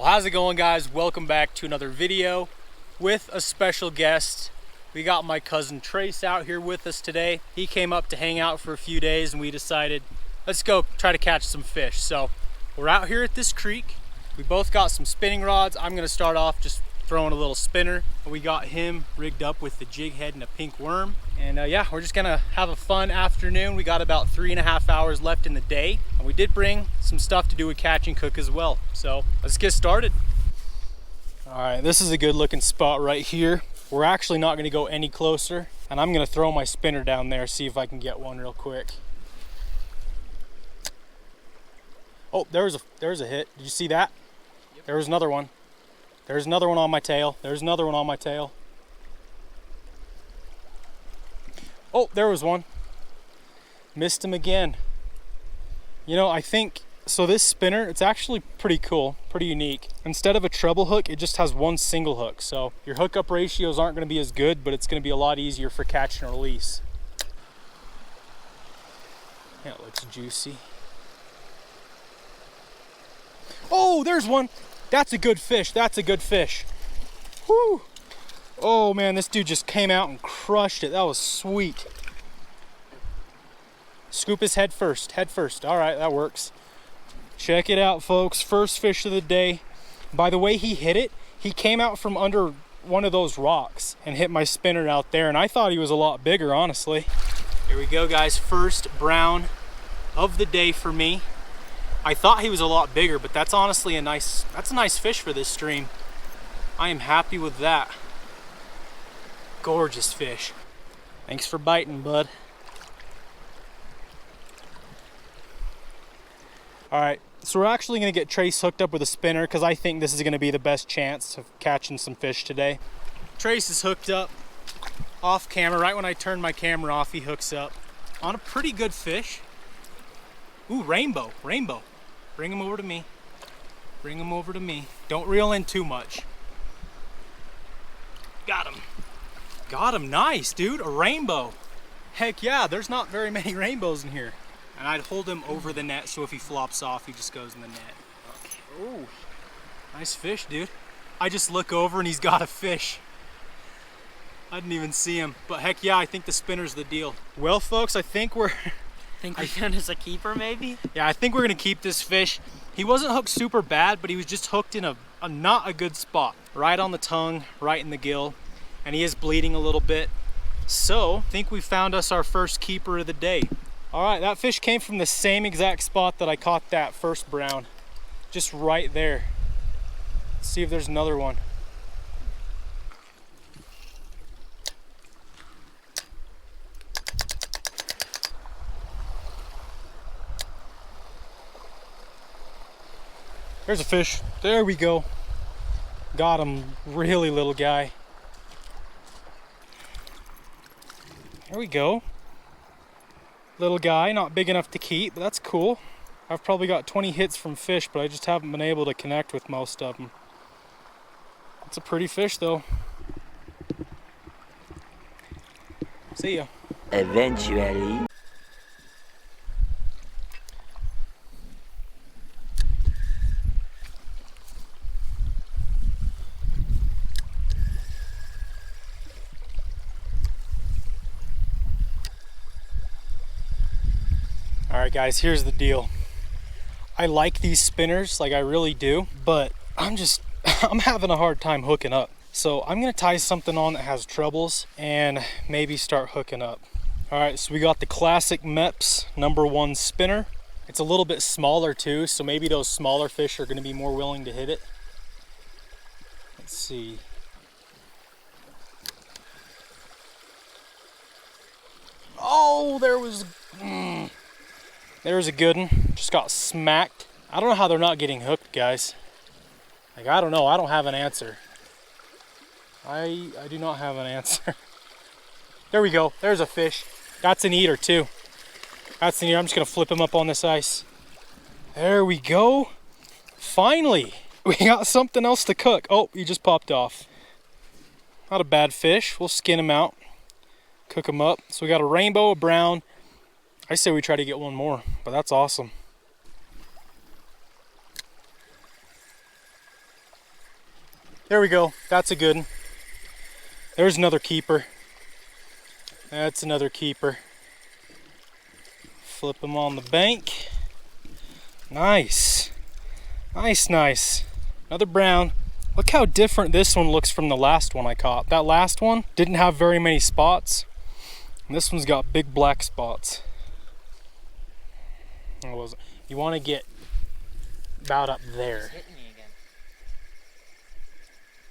How's it going, guys? Welcome back to another video with a special guest. We got my cousin Trace out here with us today. He came up to hang out for a few days and we decided, let's go try to catch some fish. So we're out here at this creek. We both got some spinning rods. I'm gonna start off just throwing a little spinner. We got him rigged up with the jig head and a pink worm. And yeah, we're just gonna have a fun afternoon. We got about 3.5 hours left in the day. And we did bring some stuff to do with catch and cook as well. So let's get started. All right, this is a good looking spot right here. We're actually not gonna go any closer. And I'm gonna throw my spinner down there, see if I can get one real quick. Oh, there's a hit. Did you see that? Yep. There was another one. There's another one on my tail. There's another one on my tail. Oh, there was one. Missed him again. You know, I think, so this spinner, it's actually pretty cool, pretty unique. Instead of a treble hook, it just has one single hook. So your hookup ratios aren't gonna be as good, but it's gonna be a lot easier for catch and release. Yeah, it looks juicy. Oh, there's one. That's a good fish. That's a good fish. Whoo! Oh man, this dude just came out and crushed it. That was sweet. Scoop his head first. Head first. All right, that works. Check it out, folks. First fish of the day. By the way he hit it, he came out from under one of those rocks and hit my spinner out there, and I thought he was a lot bigger, honestly. Here we go, guys. First brown of the day for me. I thought he was a lot bigger, but that's honestly a nice fish for this stream. I am happy with that. Gorgeous fish. Thanks for biting, bud. All right, so we're actually gonna get Trace hooked up with a spinner because I think this is gonna be the best chance of catching some fish today. Trace is hooked up off camera. Right when I turn my camera off, he hooks up on a pretty good fish. Ooh, rainbow, rainbow. Bring him over to me. Bring him over to me. Don't reel in too much. Got him. Got him, nice, dude, a rainbow. Heck yeah, there's not very many rainbows in here. And I'd hold him over the net so if he flops off, he just goes in the net. Oh, nice fish, dude. I just look over and he's got a fish. I didn't even see him, but heck yeah, I think the spinner's the deal. Well, folks, I think we're... Think we found as a keeper, maybe? Yeah, I think we're gonna keep this fish. He wasn't hooked super bad, but he was just hooked in a not a good spot. Right on the tongue, right in the gill, and he is bleeding a little bit. So, I think we found us our first keeper of the day. All right, that fish came from the same exact spot that I caught that first brown. Just right there. Let's see if there's another one. There's a fish. There we go. Got him, really little guy. There we go. Little guy, not big enough to keep, but that's cool. I've probably got 20 hits from fish, but I just haven't been able to connect with most of them. It's a pretty fish though. See ya. Eventually. All right, guys, here's the deal. I like these spinners, like I really do, but I'm having a hard time hooking up. So I'm gonna tie something on that has trebles and maybe start hooking up. All right, so we got the classic Mepps #1 spinner. It's a little bit smaller too, so maybe those smaller fish are gonna be more willing to hit it. Let's see. Oh, there's a good one. Just got smacked. I don't know how they're not getting hooked, guys. Like, I don't know. I don't have an answer. I do not have an answer. There we go. There's a fish. That's an eater too. That's an eater. I'm just gonna flip him up on this ice. There we go. Finally, we got something else to cook. Oh, he just popped off. Not a bad fish. We'll skin him out, cook him up. So we got a rainbow, a brown. I say we try to get one more, but that's awesome. There we go. That's a good one. There's another keeper. That's another keeper. Flip him on the bank. Nice. Nice, nice. Another brown. Look how different this one looks from the last one I caught. That last one didn't have very many spots. And this one's got big black spots. You want to get about up there. Hitting me again.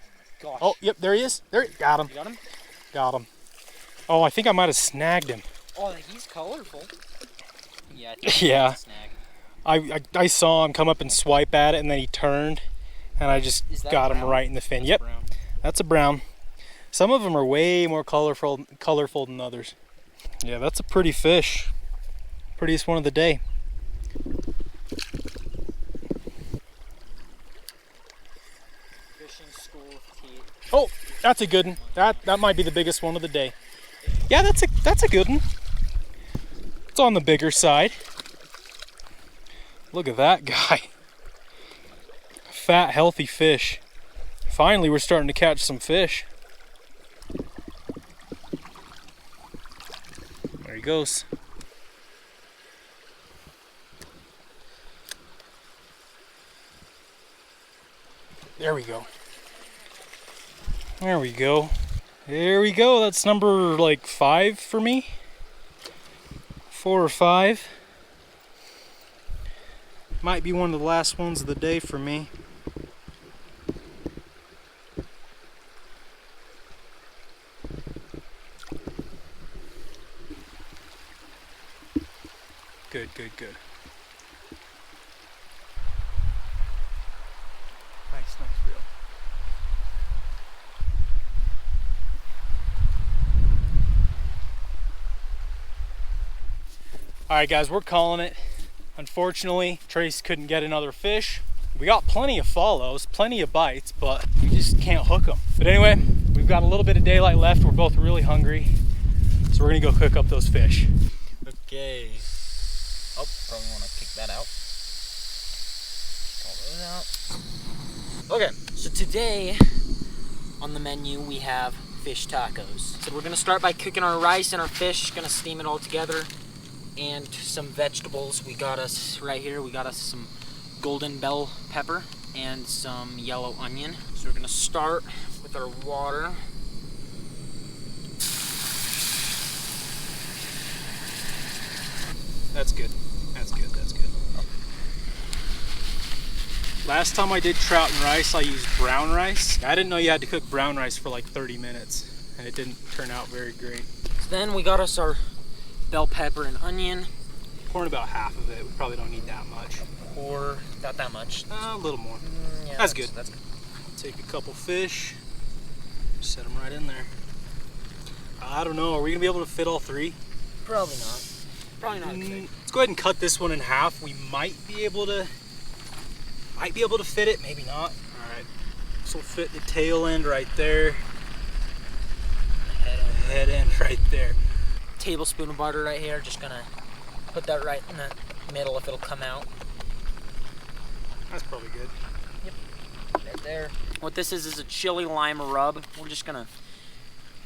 Oh my gosh. Oh, yep, there he is. There, got him. You got him? Got him. Oh, I think I might have snagged him. Oh, he's colorful. Yeah, I think Yeah. he's a snag. I saw him come up and swipe at it, and then he turned, and I just Is that got him brown? right in the fin. That's Yep, brown. that's a brown. Some of them are way more colorful than others. Yeah, that's a pretty fish. Prettiest one of the day. Fishing school of tea. Oh, that's a good one. That might be the biggest one of the day. Yeah, that's a good one. It's on the bigger side. Look at that guy. Fat, healthy fish. Finally, we're starting to catch some fish. There he goes. There we go. There we go. There we go. That's number like 5 for me. 4 or 5. Might be one of the last ones of the day for me. Good, good, good. Nice, nice reel. Alright guys, we're calling it. Unfortunately, Trace couldn't get another fish. We got plenty of follows, plenty of bites, but we just can't hook them. But anyway, we've got a little bit of daylight left. We're both really hungry. So we're gonna go cook up those fish. Okay. Oh, probably want to kick that out. All those out. Okay, so today on the menu we have fish tacos. So we're gonna start by cooking our rice and our fish. Gonna steam it all together, and some vegetables. We got us right here. We got us some golden bell pepper and some yellow onion. So we're gonna start with our water. That's good. That's good. That's good. Last time I did trout and rice, I used brown rice. I didn't know you had to cook brown rice for like 30 minutes, and it didn't turn out very great. So then we got us our bell pepper and onion. Pouring about half of it. We probably don't need that much. Or not that much. A little more. Yeah, That's good. That's good. Take a couple fish, set them right in there. I don't know. Are we gonna be able to fit all 3? Probably not. Probably not. Okay. Let's go ahead and cut this one in half. We might be able to fit it. Maybe not. All right. This will fit the tail end right there. Head end right there. Tablespoon of butter right here. Just gonna put that right in the middle if it'll come out. That's probably good. Right there. What this is a chili lime rub. We're just gonna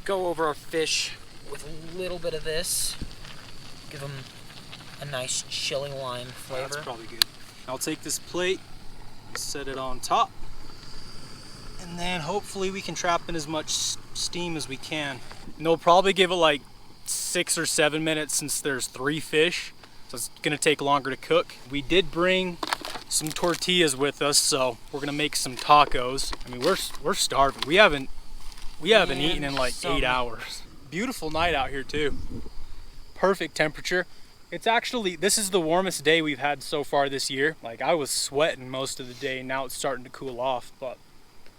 go over our fish with a little bit of this. Give them a nice chili lime flavor. That's probably good. I'll take this plate, set it on top, and then hopefully we can trap in as much steam as we can. And they'll probably give it like 6 or 7 minutes since there's 3 fish, so it's gonna take longer to cook. We did bring some tortillas with us, so we're gonna make some tacos. I mean, we're starving. We haven't eaten in like 8 hours. Beautiful night out here too. Perfect temperature. It's actually, this is the warmest day we've had so far this year. Like, I was sweating most of the day, and now it's starting to cool off, but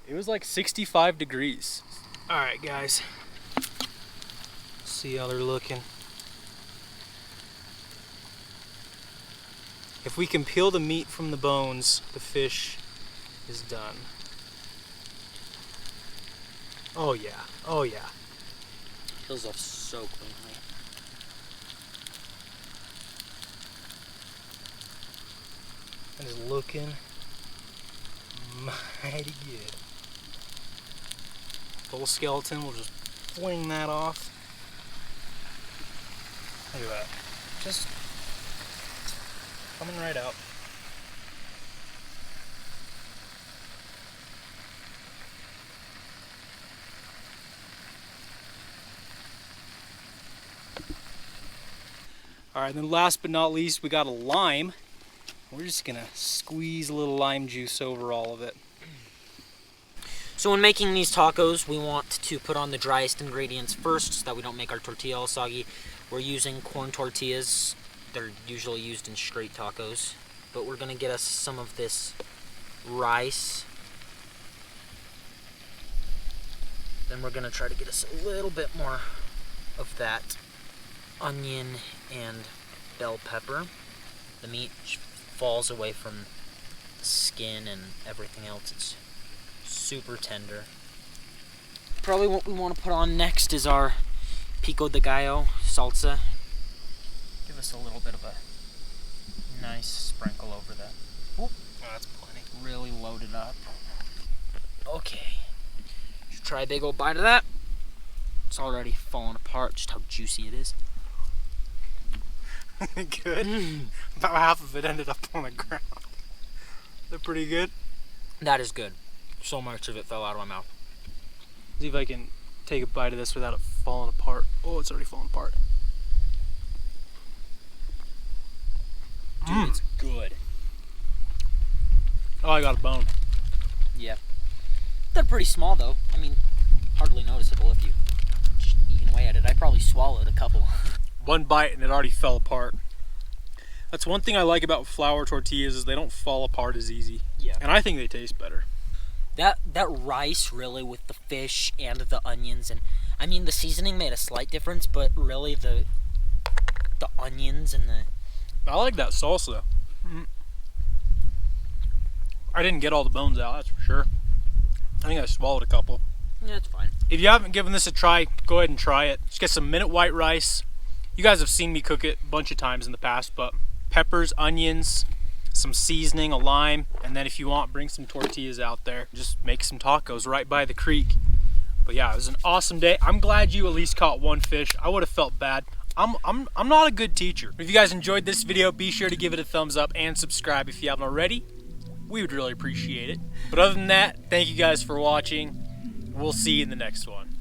it was like 65 degrees. All right, guys. See how they're looking. If we can peel the meat from the bones, the fish is done. Oh yeah, oh yeah. Peels off so cleanly. And it's looking mighty good. little skeleton. We'll just fling that off. Look at that. Just coming right out. All right, then last but not least, we got a lime. We're just gonna squeeze a little lime juice over all of it. So when making these tacos, we want to put on the driest ingredients first so that we don't make our tortilla all soggy. We're using corn tortillas. They're usually used in straight tacos. But we're gonna get us some of this rice. Then we're gonna try to get us a little bit more of that onion and bell pepper. The meat falls away from the skin and everything else. It's super tender. Probably what we want to put on next is our pico de gallo salsa. Give us a little bit of a nice sprinkle over that. Oh, that's plenty. Really load it up. Okay. Just try a big old bite of that. It's already falling apart, just how juicy it is. Good. About half of it ended up on the ground. They're pretty good. That is good. So much of it fell out of my mouth. See if I can take a bite of this without it falling apart. Oh, it's already falling apart. Dude, it's good. Oh, I got a bone. Yeah. They're pretty small though. I mean, hardly noticeable if you just eating away at it. I probably swallowed a couple. One bite and it already fell apart. That's one thing I like about flour tortillas is they don't fall apart as easy. Yeah. And I think they taste better. That rice really with the fish and the onions, and I mean the seasoning made a slight difference, but really the onions and the... I like that salsa. I didn't get all the bones out, that's for sure. I think I swallowed a couple. Yeah, it's fine. If you haven't given this a try, go ahead and try it. Just get some minute white rice. You guys have seen me cook it a bunch of times in the past, but peppers, onions, some seasoning, a lime, and then if you want, bring some tortillas out there. Just make some tacos right by the creek. But yeah, it was an awesome day. I'm glad you at least caught one fish. I would have felt bad. I'm not a good teacher. If you guys enjoyed this video, be sure to give it a thumbs up and subscribe if you haven't already. We would really appreciate it. But other than that, thank you guys for watching. We'll see you in the next one.